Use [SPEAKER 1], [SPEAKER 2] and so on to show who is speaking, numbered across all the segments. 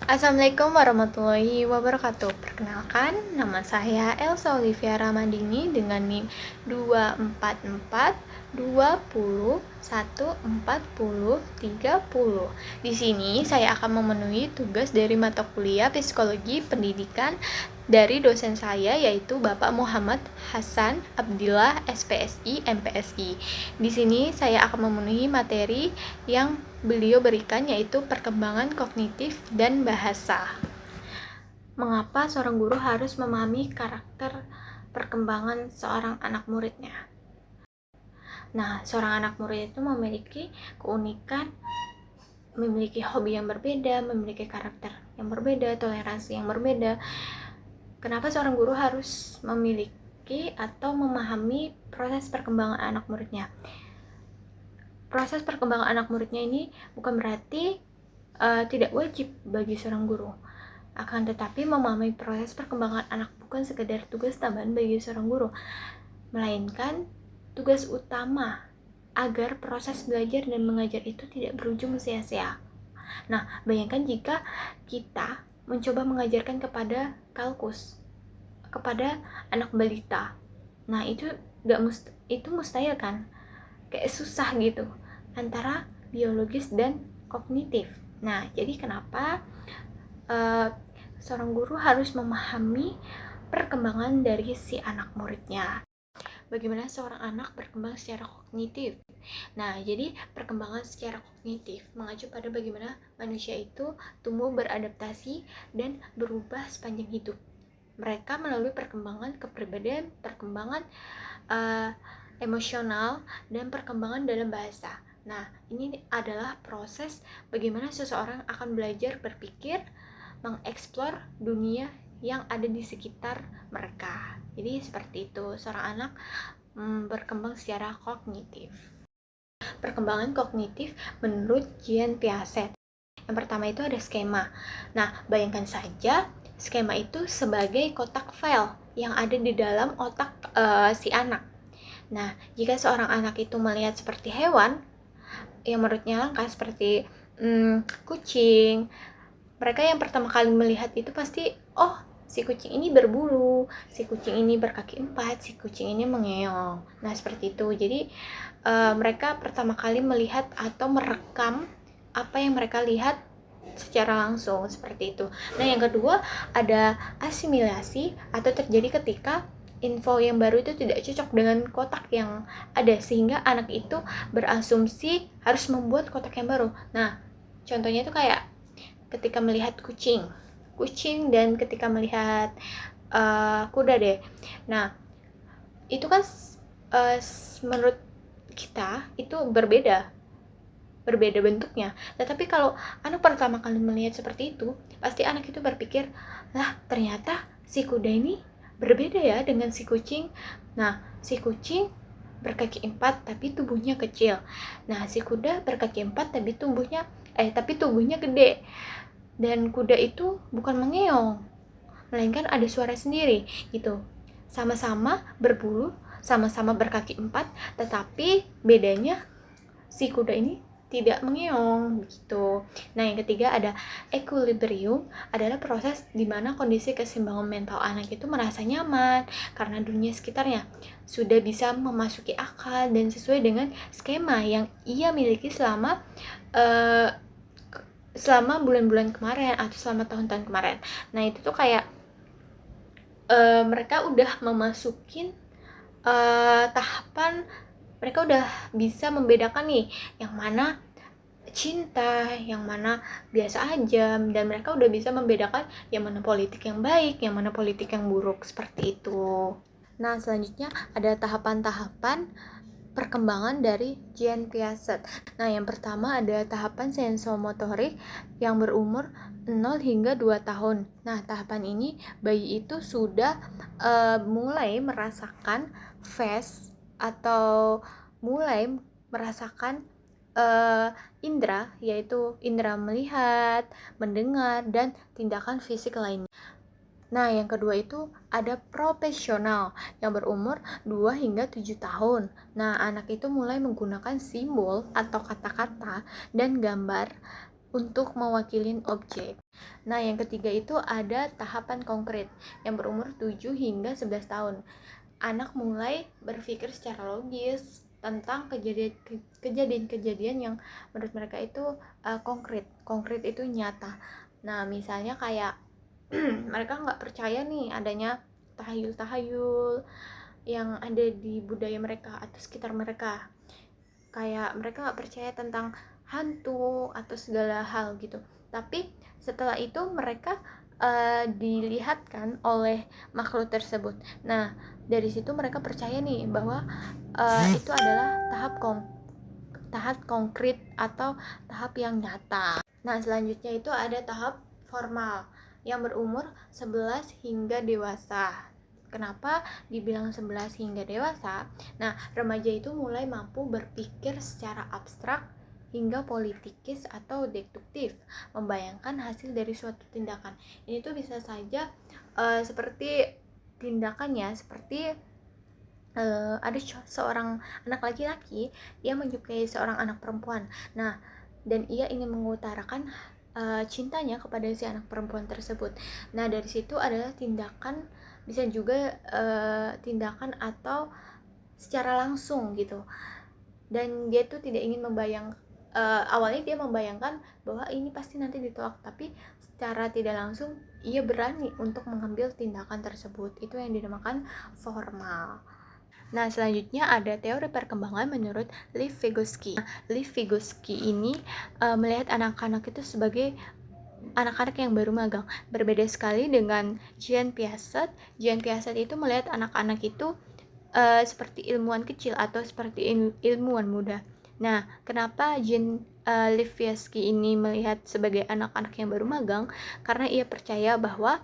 [SPEAKER 1] Assalamualaikum warahmatullahi wabarakatuh. Perkenalkan, nama saya Elsa Olivia Ramadini dengan NIM 24420144030. Di sini saya akan memenuhi tugas dari mata kuliah Psikologi Pendidikan dari dosen saya, yaitu Bapak Muhammad Hasan Abdillah SPSI MPSI. Di sini saya akan memenuhi materi yang beliau berikan, yaitu perkembangan kognitif dan bahasa. Mengapa seorang guru harus memahami karakter perkembangan seorang anak muridnya? Nah, seorang anak murid itu memiliki keunikan, memiliki hobi yang berbeda, memiliki karakter yang berbeda, toleransi yang berbeda. Kenapa seorang guru harus memiliki atau memahami proses perkembangan anak muridnya? Proses perkembangan anak muridnya ini bukan berarti tidak wajib bagi seorang guru. Akan tetapi memahami proses perkembangan anak bukan sekedar tugas tambahan bagi seorang guru, melainkan tugas utama agar proses belajar dan mengajar itu tidak berujung sia-sia. Nah, bayangkan jika kita mencoba mengajarkan kepada kalkus, kepada anak balita. Nah, itu mustahil kan? Kayak susah gitu antara biologis dan kognitif. Nah, jadi kenapa seorang guru harus memahami perkembangan dari si anak muridnya? Bagaimana seorang anak berkembang secara kognitif? Nah, jadi perkembangan secara kognitif mengacu pada bagaimana manusia itu tumbuh beradaptasi dan berubah sepanjang hidup. Mereka melalui perkembangan kepribadian, perkembangan emosional, dan perkembangan dalam bahasa. Nah, ini adalah proses bagaimana seseorang akan belajar berpikir, mengeksplor dunia yang ada di sekitar mereka. Jadi seperti itu, seorang anak berkembang secara kognitif. Perkembangan kognitif menurut Jean Piaget. Yang pertama itu ada skema. Nah, bayangkan saja skema itu sebagai kotak file yang ada di dalam otak si anak. Nah, jika seorang anak itu melihat seperti hewan yang menurutnya langka seperti kucing, mereka yang pertama kali melihat itu pasti, oh, si kucing ini berbulu, si kucing ini berkaki 4, si kucing ini mengeong. Nah, seperti itu. Jadi mereka pertama kali melihat atau merekam apa yang mereka lihat secara langsung, seperti itu. Nah, yang kedua ada asimilasi atau terjadi ketika info yang baru itu tidak cocok dengan kotak yang ada, sehingga anak itu berasumsi harus membuat kotak yang baru. Nah, contohnya itu kayak ketika melihat kucing dan ketika melihat kuda deh. Nah, itu kan menurut kita itu berbeda bentuknya. Tetapi kalau anak pertama kali melihat seperti itu, pasti anak itu berpikir, lah ternyata si kuda ini berbeda ya dengan si kucing. Nah, si kucing berkaki 4 tapi tubuhnya kecil. Nah, si kuda berkaki 4 tapi tubuhnya gede. Dan kuda itu bukan mengeong, melainkan ada suara sendiri gitu. Sama-sama berbulu, sama-sama berkaki 4, tetapi bedanya si kuda ini tidak mengeong gitu. Nah, yang ketiga ada equilibrium, adalah proses di mana kondisi keseimbangan mental anak itu merasa nyaman karena dunia sekitarnya sudah bisa memasuki akal dan sesuai dengan skema yang ia miliki selama bulan-bulan kemarin atau selama tahun-tahun kemarin. Nah, itu tuh kayak mereka udah memasukin tahapan, mereka udah bisa membedakan nih yang mana cinta, yang mana biasa aja, dan mereka udah bisa membedakan yang mana politik yang baik, yang mana politik yang buruk, seperti itu. Nah, selanjutnya ada tahapan-tahapan perkembangan dari Jean Piaget. Nah, yang pertama ada tahapan sensomotorik yang berumur 0 hingga 2 tahun. Nah, tahapan ini bayi itu sudah mulai merasakan fast atau mulai merasakan indera, yaitu indera melihat, mendengar, dan tindakan fisik lainnya. Nah, yang kedua itu ada profesional yang berumur 2 hingga 7 tahun. Nah, anak itu mulai menggunakan simbol atau kata-kata dan gambar untuk mewakilin objek. Nah, yang ketiga itu ada tahapan konkret yang berumur 7 hingga 11 tahun. Anak mulai berpikir secara logis tentang kejadian-kejadian yang menurut mereka itu konkret itu nyata. Nah, misalnya kayak mereka nggak percaya nih adanya tahayul-tahayul yang ada di budaya mereka atau sekitar mereka, kayak mereka nggak percaya tentang hantu atau segala hal gitu. Tapi setelah itu mereka dilihatkan oleh makhluk tersebut. Nah, dari situ mereka percaya nih bahwa itu adalah tahap konkret atau tahap yang nyata. Nah, selanjutnya itu ada tahap formal yang berumur 11 hingga dewasa. Kenapa dibilang 11 hingga dewasa? Nah, remaja itu mulai mampu berpikir secara abstrak hingga politikis atau deduktif, membayangkan hasil dari suatu tindakan. Ini tuh bisa saja seperti tindakannya seperti ada seorang anak laki-laki yang menyukai seorang anak perempuan. Nah, dan ia ingin mengutarakan cintanya kepada si anak perempuan tersebut. Nah, dari situ adalah tindakan, bisa juga tindakan atau secara langsung gitu. Dan dia tuh tidak ingin awalnya dia membayangkan bahwa ini pasti nanti ditolak, tapi secara tidak langsung ia berani untuk mengambil tindakan tersebut. Itu yang dinamakan formal. Nah, selanjutnya ada teori perkembangan menurut Lev Vygotsky. Lev Vygotsky ini melihat anak-anak itu sebagai anak-anak yang baru magang. Berbeda sekali dengan Jean Piaget. Jean Piaget itu melihat anak-anak itu seperti ilmuwan kecil atau seperti ilmuwan muda. Nah, kenapa Lev Vygotsky ini melihat sebagai anak-anak yang baru magang? Karena ia percaya bahwa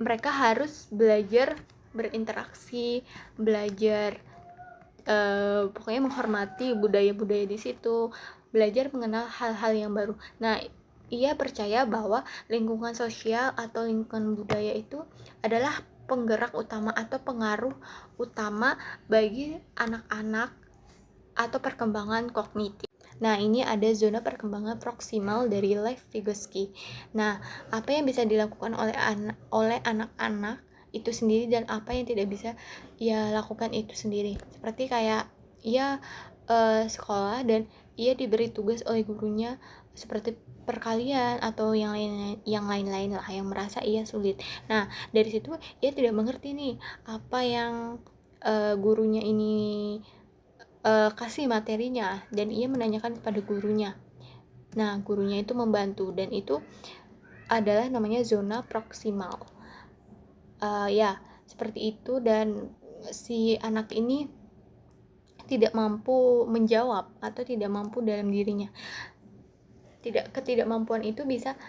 [SPEAKER 1] mereka harus belajar berinteraksi, belajar pokoknya menghormati budaya-budaya di situ, belajar mengenal hal-hal yang baru. Nah, ia percaya bahwa lingkungan sosial atau lingkungan budaya itu adalah penggerak utama atau pengaruh utama bagi anak-anak atau perkembangan kognitif. Nah, ini ada zona perkembangan proksimal dari Lev Vygotsky. Nah, apa yang bisa dilakukan oleh anak-anak itu sendiri dan apa yang tidak bisa ia lakukan itu sendiri. Seperti kayak ia sekolah dan ia diberi tugas oleh gurunya seperti perkalian atau yang lain-lain lah yang merasa ia sulit. Nah, dari situ ia tidak mengerti nih apa yang gurunya ini kasih materinya, dan ia menanyakan kepada gurunya. Nah, gurunya itu membantu, dan itu adalah namanya zona proksimal. Ya, seperti itu. Dan si anak ini tidak mampu menjawab atau tidak mampu dalam dirinya. Ketidakmampuan itu bisa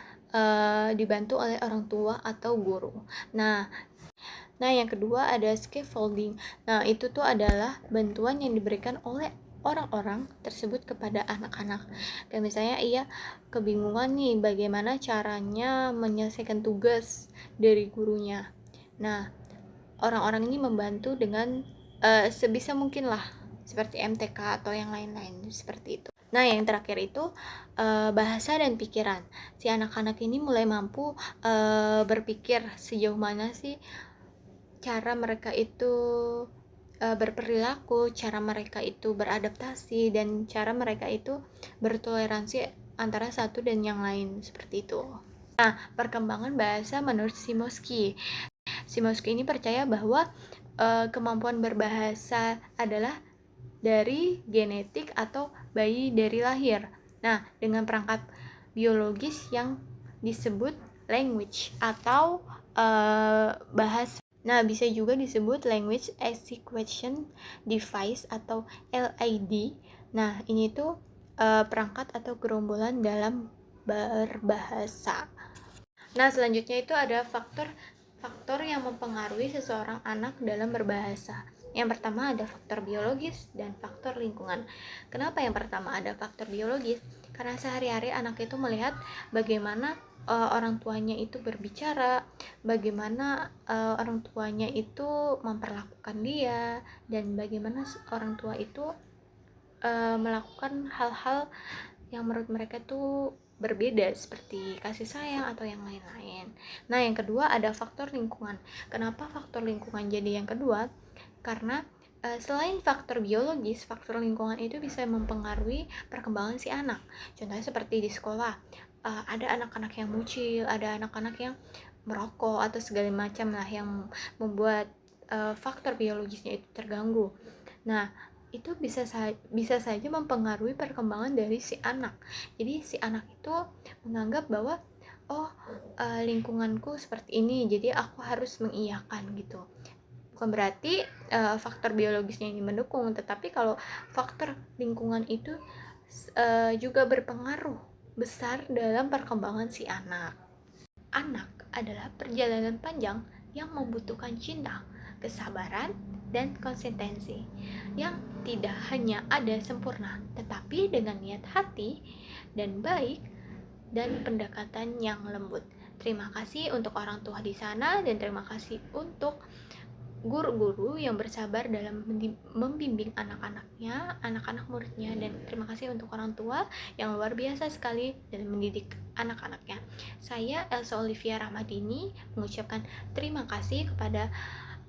[SPEAKER 1] dibantu oleh orang tua atau guru. Nah, yang kedua ada scaffolding. Nah, itu tuh adalah bantuan yang diberikan oleh orang-orang tersebut kepada anak-anak. Kayak misalnya ia kebingungan nih bagaimana caranya menyelesaikan tugas dari gurunya. Nah, orang-orang ini membantu dengan sebisa mungkin lah, seperti MTK atau yang lain-lain seperti itu. Nah, yang terakhir itu bahasa dan pikiran. Si anak-anak ini mulai mampu berpikir sejauh mana sih cara mereka itu berperilaku, cara mereka itu beradaptasi, dan cara mereka itu bertoleransi antara satu dan yang lain, seperti itu. Nah, perkembangan bahasa menurut Simosky. Simosky ini percaya bahwa kemampuan berbahasa adalah dari genetik atau bayi dari lahir. Nah, dengan perangkat biologis yang disebut language atau bahasa. Nah, bisa juga disebut Language Acquisition Device atau LAD. Nah, ini tuh perangkat atau gerombolan dalam berbahasa. Nah, selanjutnya itu ada faktor yang mempengaruhi seseorang anak dalam berbahasa. Yang pertama ada faktor biologis dan faktor lingkungan. Kenapa yang pertama ada faktor biologis? Karena sehari-hari anak itu melihat bagaimana orang tuanya itu berbicara, bagaimana orang tuanya itu memperlakukan dia, dan bagaimana orang tua itu melakukan hal-hal yang menurut mereka tuh berbeda seperti kasih sayang atau yang lain-lain. Nah, yang kedua ada faktor lingkungan. Kenapa faktor lingkungan jadi yang kedua? Karena selain faktor biologis, faktor lingkungan itu bisa mempengaruhi perkembangan si anak. Contohnya seperti di sekolah, ada anak-anak yang mucil, ada anak-anak yang merokok atau segala macam lah yang membuat faktor biologisnya itu terganggu. Nah, itu bisa saja mempengaruhi perkembangan dari si anak. Jadi si anak itu menganggap bahwa lingkunganku seperti ini, jadi aku harus mengiyakan gitu. Bukan berarti faktor biologisnya ini mendukung, tetapi kalau faktor lingkungan itu juga berpengaruh besar dalam perkembangan si anak. Anak adalah perjalanan panjang yang membutuhkan cinta, kesabaran, dan konsistensi yang tidak hanya ada sempurna, tetapi dengan niat hati dan baik dan pendekatan yang lembut. Terima kasih untuk orang tua di sana, dan terima kasih untuk guru-guru yang bersabar dalam membimbing anak-anaknya, anak-anak muridnya, dan terima kasih untuk orang tua yang luar biasa sekali dalam mendidik anak-anaknya. Saya Elsa Olivia Rahmadini mengucapkan terima kasih kepada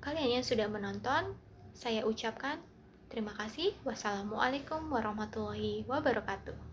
[SPEAKER 1] kalian yang sudah menonton. Saya ucapkan terima kasih. Wassalamualaikum warahmatullahi wabarakatuh.